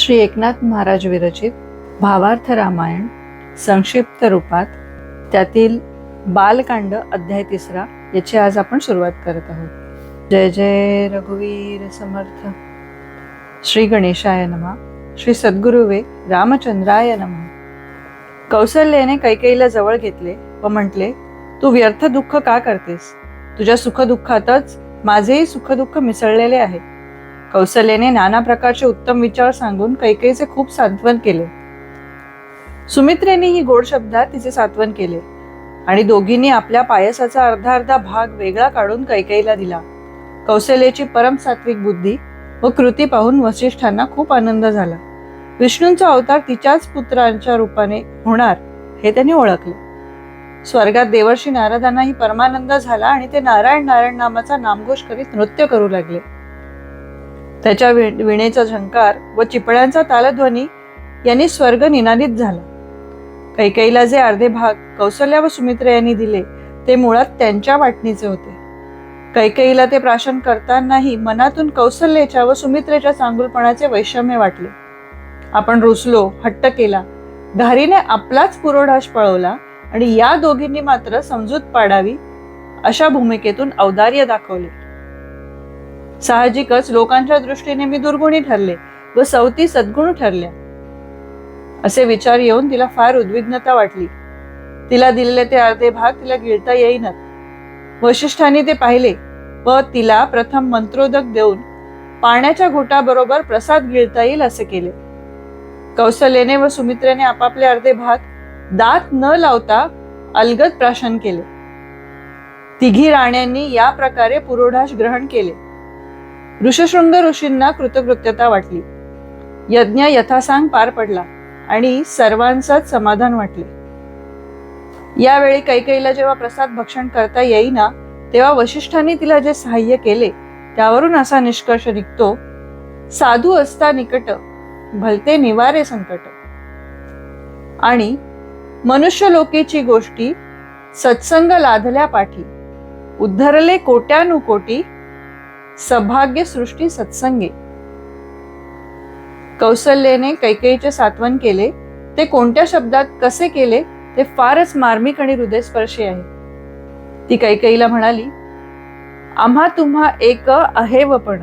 श्री एकनाथ महाराज विरचित भावार्थ रामायण संक्षिप्त रूपात त्यातील बालकांड अध्याय 3 याची आज आपण सुरुवात करत आहोत। जय जय रघुवीर समर्थ। श्री गणेशाय नमः। श्री सद्गुरुवे रामचंद्राय नमः। कौसल्याने कैकेयीला जवळ घेतले व म्हटले, तू व्यर्थ दुःख का करतेस? तुझ्या सुखदुःखातच माझेही सुखदुःख मिसळलेले आहे। कौसल्याने नाना प्रकारचे उत्तम विचार सांगून कैकेयीचे खूप सांत्वन केले। सुमित्रेनेही गोड शब्दात तिचे सांत्वन केले आणि दोघींनी आपल्या पायसाचा अर्धा भाग वेगळा काढून कैकेयीला दिला। कौसल्याची परम सात्विक बुद्धी व कृती पाहून वसिष्ठांना खूप आनंद झाला। विष्णूंचा अवतार तिच्याच पुत्रांच्या रूपाने होणार हे त्यांनी ओळखले। स्वर्गात देवर्षी नारदांनाही परमानंद झाला आणि ते नारायण नारायण नामाचा नामघोष करीत नृत्य करू लागले। त्याच्या वीणेचा झंकार व चिपळ्यांचा तालध्वनी यांनी स्वर्ग निनादित झाला। कैकेयीला जे अर्धे भाग कौसल्या व सुमित्रा यांनी दिले ते मुळात त्यांच्या वाटणीचे होते। कैकेयीला ते प्राशन करतानाही मनातून कौसल्याच्या व सुमित्रेच्या चांगुलपणाचे वैषम्य वाटले। आपण रुसलो, हट्ट केला, घारीने आपलाच पुरोढाश पळवला आणि या दोघींनी मात्र समजूत पाडावी अशा भूमिकेतून औदार्य दाखवले। साहजिकच लोकांच्या दृष्टीने मी दुर्गुणी ठरले व सवती सद्गुण ठरल्या असे विचार येऊन तिला फार उद्विग्नता वाटली। तिला दिलेले ते अर्धे भाग तिला गिळता येईनात। वसिष्ठांनी ते पाहिले व तिला प्रथम मंत्रोदक देऊन पाण्याच्या घोटाबरोबर प्रसाद गिळता येईल असे केले। कौसल्याने व सुमित्रेने आपापले अर्धे भाग दात न लावता अलगद प्राशन केले। तिघी राण्यांनी या प्रकारे पुरोढाश ग्रहण केले। ऋषशृंग ऋषींना कृतकृत्यता वाटली। यज्ञ यथासांग पार पडला आणि सर्वांचाच समाधान वाटले। यावेळी कैकेयीला जेव्हा प्रसाद भक्षण करता येईना तेव्हा वसिष्ठांनी तिला जे सहाय्य केले त्यावरून असा निष्कर्ष निघतो, साधू असता निकट भलते निवारे संकट। आणि मनुष्य लोकेची गोष्टी सत्संग लाधल्या पाठी, उद्धरले कोट्यानुकोटी सौभाग्य सृष्टी सत्संगे। कौसल्याने कैकेयीचे सांत्वन केले ते कोणत्या शब्दात कसे केले ते फारच मार्मिक आणि हृदयस्पर्शी आहे। ती कैकेयीला म्हणाली, आम्हा तुम्हा एक अहेवपण,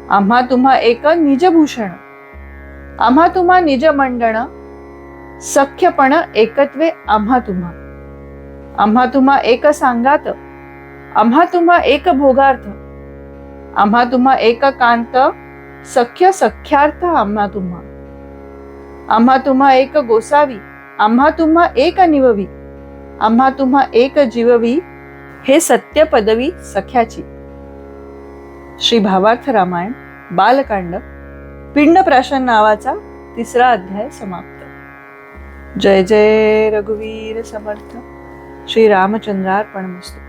आम्हा तुम्हा एक निजभूषण, आम्हा तुम्हा निज मंडण, सख्यपण एकत्वे आम्हा तुम्हा, आम्हा तुम्हा एक सांगात, आम्हा तुम्हा एक भोगार्थ, आम्हा तुम्हा एक कांत, सख्य सख्यार्थ आम्हा तुम्हा, आम्हा तुम्हा एक गोसावी, आम्हा तुम्हा एक निववी, आम्हा तुम्हा एक जीववी, हे सत्य पदवी सख्याची। श्री भावार्थ रामायण बालकांड पिंडप्राशन नावाचा 3 अध्याय समाप्त। जय जय रघुवीर समर्थ। श्री रामचंद्रार्पणमस्तु।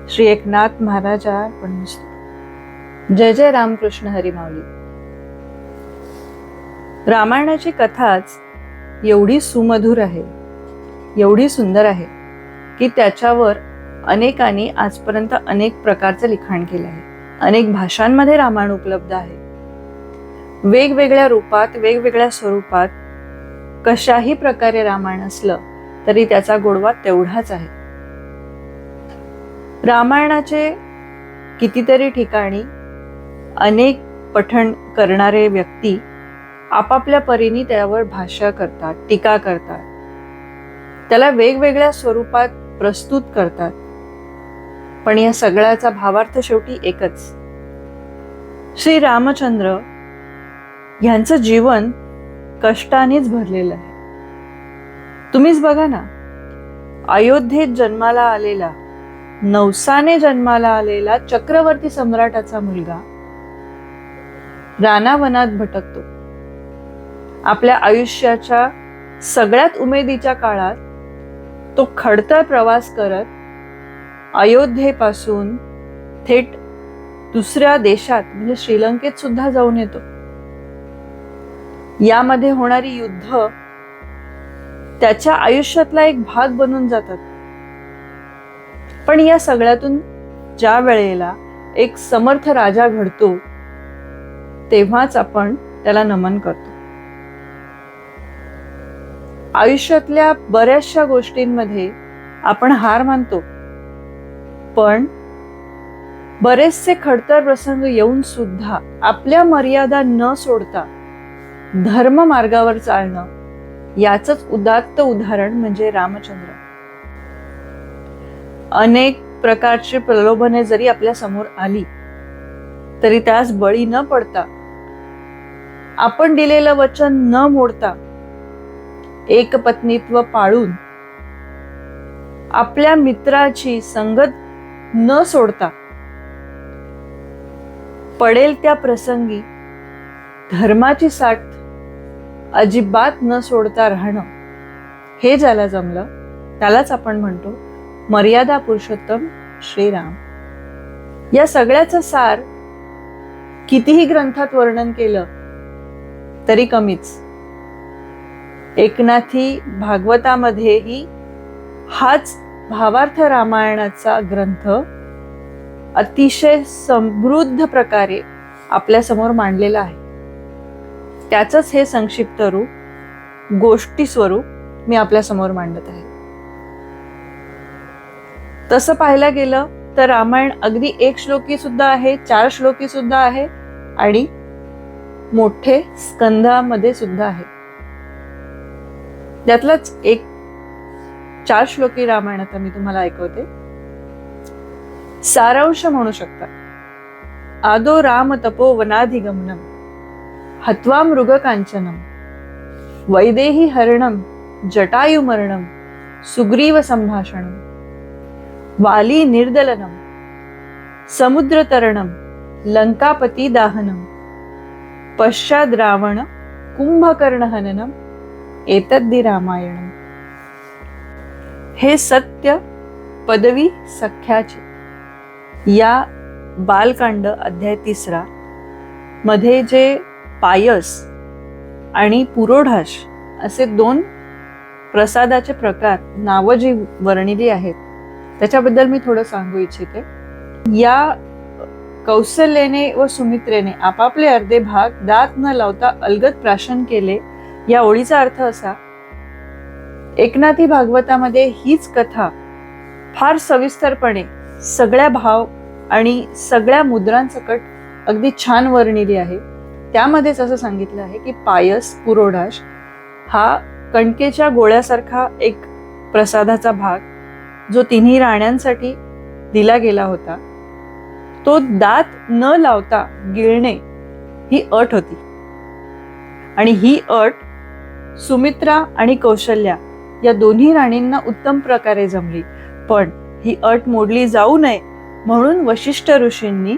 श्री एकनाथ महाराजार्पणमस्तु। जय जय रामकृष्ण हरी माऊली। रामायणाची कथाच एवढी सुमधुर आहे, एवढी सुंदर आहे की त्याच्यावर अनेकांनी आजपर्यंत अनेक प्रकारचे लिखाण केले आहे। अनेक भाषांमध्ये रामायण उपलब्ध आहे। वेगवेगळ्या रूपात, वेगवेगळ्या स्वरूपात कशाही प्रकारे रामायण असलं तरी त्याचा गोडवा तेवढाच आहे। रामायणाचे कितीतरी ठिकाणी अनेक पठण करणारे व्यक्ती आपापल्या परीने त्यावर भाष्य करतात, टीका करतात, त्याला वेगवेगळ्या स्वरूपात प्रस्तुत करतात, पण या सगळ्याचा भावार्थ शेवटी एकच। श्री रामचंद्र यांचं जीवन कष्टानेच भरलेलं आहे। तुम्हीच बघा ना, अयोध्येत जन्माला आलेला, नवसाने जन्माला आलेला चक्रवर्ती सम्राटाचा मुलगा रानावनात भटकतो। आपल्या आयुष्याच्या सगळ्यात उमेदीच्या काळात तो खडतर प्रवास करत अयोध्येपासून थेट दुसऱ्या देशात म्हणजे श्रीलंकेत सुद्धा जाऊन येतो। यामध्ये होणारी युद्ध त्याच्या आयुष्यातला एक भाग बनून जातात। पण या सगळ्यातून ज्या वेळेला एक समर्थ राजा घडतो तेव्हाच आपण त्याला नमन करतो. आयुष्यातल्या बऱ्याचशा गोष्टींमध्ये आपण हार मानतो, पण बरेचसे खडतर प्रसंग येऊन सुद्धा आपल्या मर्यादा न सोडता धर्म मार्गावर चालणं, याचंच उदात्त उदाहरण म्हणजे रामचंद्र. अनेक प्रकारची प्रलोभने जरी आपल्या समोर आली तरी त्यास बळी न पडता, आपण दिलेलं वचन न मोडता, एकपत्नीत्व पाळून, आपल्या मित्राची संगत न सोडता, पडेल त्या प्रसंगी धर्माची साथ अजिबात न सोडता राहणं, हे ज्याला जमलं त्यालाच आपण म्हणतो मर्यादा पुरुषोत्तम श्रीराम. या सगळ्याचं सार कितीही ग्रंथात वर्णन केलं तरी कमीच. एकनाथी भागवतामध्येही हाच भावार्थ रामायणाचा ग्रंथ अतिशय समृद्ध प्रकारे आपल्या समोर मांडलेला आहे. त्याचंच हे संक्षिप्त रूप, गोष्टी स्वरूप मी आपल्या समोर मांडत आहे. तसं पाहायला गेलं तर रामायण अगदी 1 श्लोकी सुद्धा आहे, 4 श्लोकी सुद्धा आहे आणि मोठे स्कंधामध्ये सुद्धा आहे. त्यातलाच एक 4 श्लोकी रामायण आता मी तुम्हाला ऐकवते. सारांश म्हणू शकता. आदो राम तपो वनाधिगमनम हत्वा मृग कांचनम वैदेही हरणम जटायुमरणम सुग्रीव संभाषणम वाली निर्दलनम समुद्रतरणम लंकापती दाहनम पश्चाद रावण कुंभकर्ण हननम एतद्दि रामायणम. हे सत्य पदवी सख्याचे या बालकांड अध्याय 3 मध्ये जे पायस आणि पुरोढाश असे 2 प्रसादाचे प्रकार नावं जी वर्णिली आहेत त्याच्याबद्दल मी थोडं सांगू इच्छिते. या कौसल्याने व सुमित्रेने आपापले अर्धे भाग दात न लावता अलगद प्राशन केले. या ओळीचा अर्थ असा, एकनाथी भागवतामध्ये हीच कथा फार सविस्तरपणे सगळ्या भाव आणि सगळ्या मुद्रांसकट अगदी छान वर्णिली आहे. त्यामध्येच असं सांगितलं आहे की पायस पुरोढाश हा कणकेच्या गोळ्यासारखा एक प्रसादाचा भाग जो 3 राण्यांसाठी दिला गेला होता, तो दात न लावता गिळणे ही अट होती. आणि ही अट सुमित्रा आणि कौशल्या या दोन्ही राणींना उत्तम प्रकारे जमली. पण ही अट मोडली जाऊ नये म्हणून वशिष्ठ ऋषींनी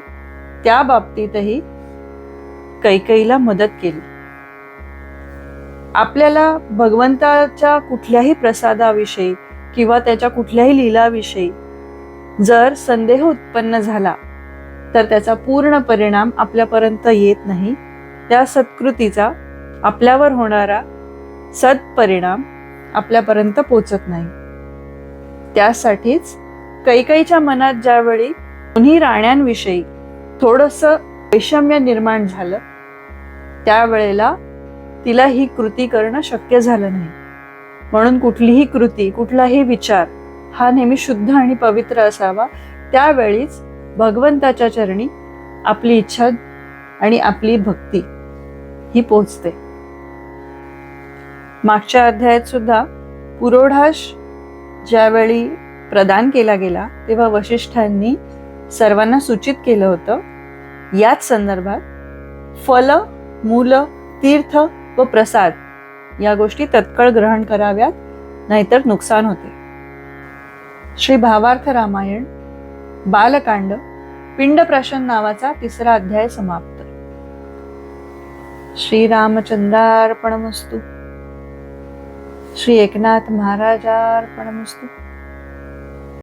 त्या बाबतीतही कैकेयीला मदत केली. आपल्याला भगवंताच्या कुठल्याही प्रसादाविषयी किंवा त्याच्या कुठल्याही लीलाविषयी जर संदेह उत्पन्न झाला तर त्याचा पूर्ण परिणाम आपल्यापर्यंत येत नाही. त्या सत्कृतीचा आपल्यावर होणारा सत्परिणाम आपल्यापर्यंत पोचत नाही. त्यासाठीच कैकेयीच्या मनात ज्यावेळी दोन्ही राण्यांविषयी थोडंसं वैषम्य निर्माण झालं, त्यावेळेला तिला ही कृती करणं शक्य झालं नाही. म्हणून कुठलीही कृती, कुठलाही विचार हा नेहमी शुद्ध आणि पवित्र असावा. त्यावेळीच भगवंताच्या चरणी आपली इच्छा आणि आपली भक्ती ही पोचते. मागच्या अध्यायात सुद्धा पुरोढाश ज्यावेळी प्रदान केला गेला तेव्हा वशिष्ठांनी सर्वांना सूचित केलं होतं, याच संदर्भात फल, मूल, तीर्थ व प्रसाद या गोष्टी तत्काळ ग्रहण कराव्यात, नाहीतर नुकसान होते. श्री भावार्थ रामायण बालकांड पिंडप्राशन नावाचा 3रा अध्याय समाप्त. श्री रामचंद्रार्पणमस्तु. श्री एकनाथ महाराजार्पणमस्तु.